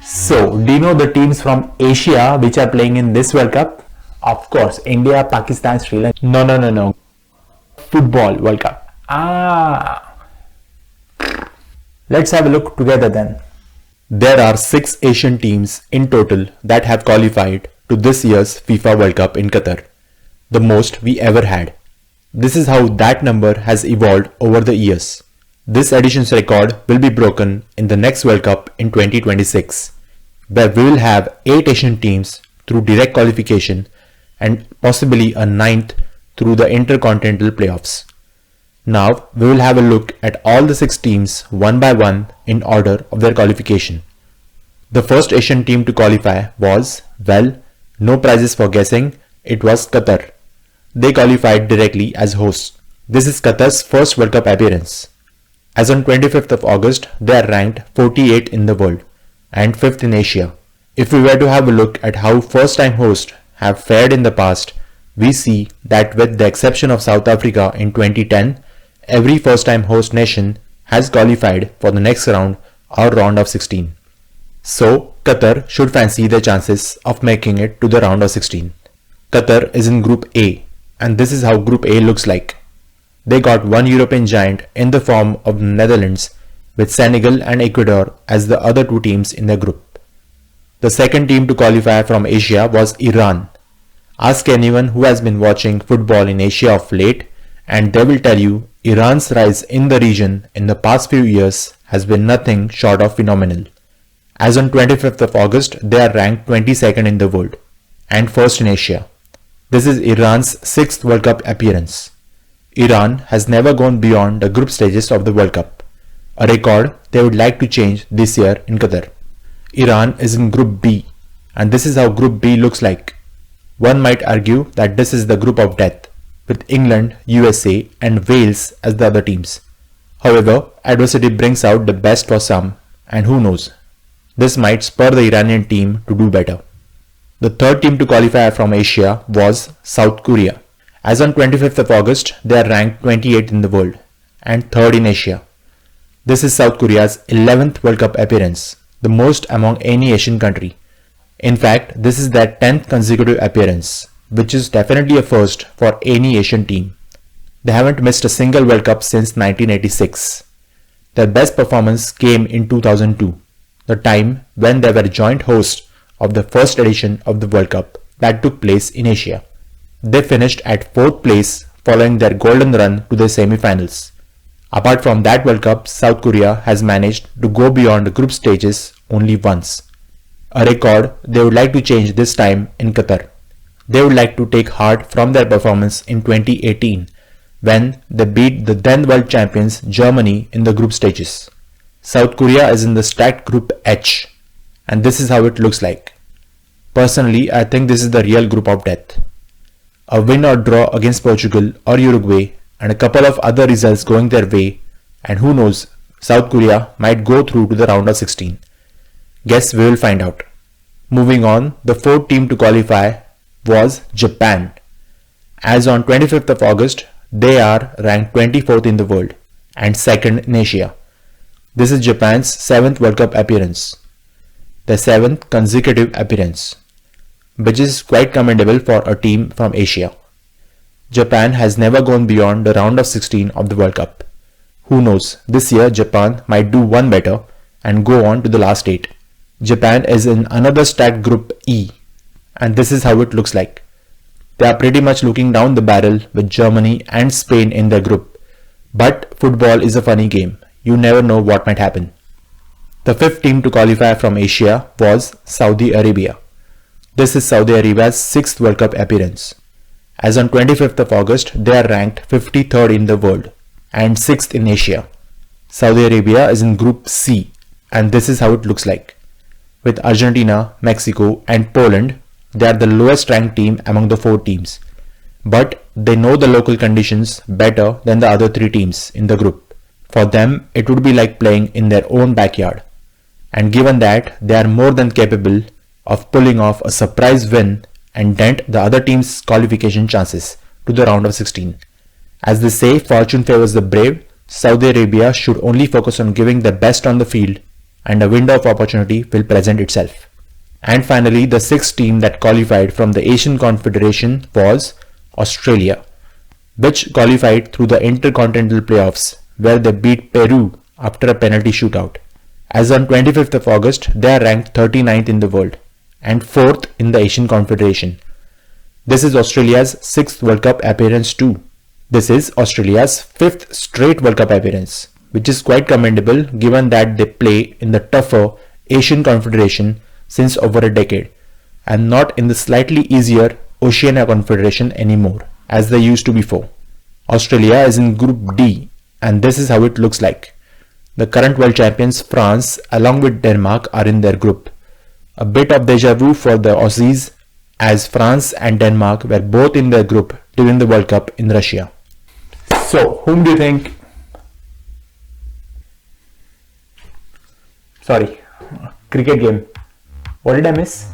So, do you know the teams from Asia which are playing in this World Cup? Of course, India, Pakistan, Sri Lanka. No. Football World Cup. Let's have a look together then. There are 6 Asian teams in total that have qualified to this year's FIFA World Cup in Qatar, the most we ever had. This is how that number has evolved over the years. This edition's record will be broken in the next World Cup in 2026, where we will have 8 Asian teams through direct qualification and possibly a 9th through the intercontinental playoffs. Now we will have a look at all the 6 teams one by one in order of their qualification. The first Asian team to qualify was, well, no prizes for guessing, it was Qatar. They qualified directly as hosts. This is Qatar's first World Cup appearance. As on 25th of August, they are ranked 48 in the world and 5th in Asia. If we were to have a look at how first-time hosts have fared in the past, we see that with the exception of South Africa in 2010, every first-time host nation has qualified for the next round or round of 16. So, Qatar should fancy their chances of making it to the round of 16. Qatar is in Group A, and this is how Group A looks like. They got one European giant in the form of the Netherlands, with Senegal and Ecuador as the other 2 teams in their group. The second team to qualify from Asia was Iran. Ask anyone who has been watching football in Asia of late, and they will tell you Iran's rise in the region in the past few years has been nothing short of phenomenal. As on 25th of August, they are ranked 22nd in the world and 1st in Asia. This is Iran's 6th World Cup appearance. Iran has never gone beyond the group stages of the World Cup, a record they would like to change this year in Qatar. Iran is in Group B, and this is how Group B looks like. One might argue that this is the group of death, with England, USA and Wales as the other teams. However, adversity brings out the best for some, and who knows, this might spur the Iranian team to do better. The third team to qualify from Asia was South Korea. As on 25th of August, they are ranked 28th in the world and 3rd in Asia. This is South Korea's 11th World Cup appearance, the most among any Asian country. In fact, this is their 10th consecutive appearance, which is definitely a first for any Asian team. They haven't missed a single World Cup since 1986. Their best performance came in 2002, the time when they were joint hosts of the first edition of the World Cup that took place in Asia. They finished at 4th place following their golden run to the semi-finals. Apart from that World Cup, South Korea has managed to go beyond the group stages only once, a record they would like to change this time in Qatar. They would like to take heart from their performance in 2018 when they beat the then world champions Germany in the group stages. South Korea is in the stacked Group H, and this is how it looks like. Personally, I think this is the real group of death. A win or draw against Portugal or Uruguay and a couple of other results going their way, and who knows, South Korea might go through to the round of 16. Guess we will find out. Moving on, the fourth team to qualify was Japan. As on 25th of August, they are ranked 24th in the world and 2nd in Asia. This is Japan's 7th World Cup appearance, the 7th consecutive appearance, which is quite commendable for a team from Asia. Japan has never gone beyond the round of 16 of the World Cup. Who knows, this year Japan might do one better and go on to the last 8. Japan is in another stacked Group E, and this is how it looks like. They are pretty much looking down the barrel with Germany and Spain in their group. But football is a funny game. You never know what might happen. The fifth team to qualify from Asia was Saudi Arabia. This is Saudi Arabia's 6th World Cup appearance. As on 25th of August, they are ranked 53rd in the world and 6th in Asia. Saudi Arabia is in Group C, and this is how it looks like. With Argentina, Mexico and Poland, they are the lowest ranked team among the 4 teams. But they know the local conditions better than the other 3 teams in the group. For them, it would be like playing in their own backyard. And given that, they are more than capable of pulling off a surprise win and dent the other team's qualification chances to the round of 16. As they say, fortune favors the brave. Saudi Arabia should only focus on giving their best on the field and a window of opportunity will present itself. And finally, the sixth team that qualified from the Asian Confederation was Australia, which qualified through the Intercontinental Playoffs, where they beat Peru after a penalty shootout. As on 25th of August, they are ranked 39th in the world and 4th in the Asian Confederation. This is Australia's 6th World Cup appearance too. This is Australia's 5th straight World Cup appearance, which is quite commendable given that they play in the tougher Asian Confederation since over a decade, and not in the slightly easier Oceania Confederation anymore, as they used to before. Australia is in Group D, and this is how it looks like. The current world champions France along with Denmark are in their group. A bit of deja vu for the Aussies, as France and Denmark were both in their group during the World Cup in Russia. So, whom do you think? Sorry, cricket game. What did I miss?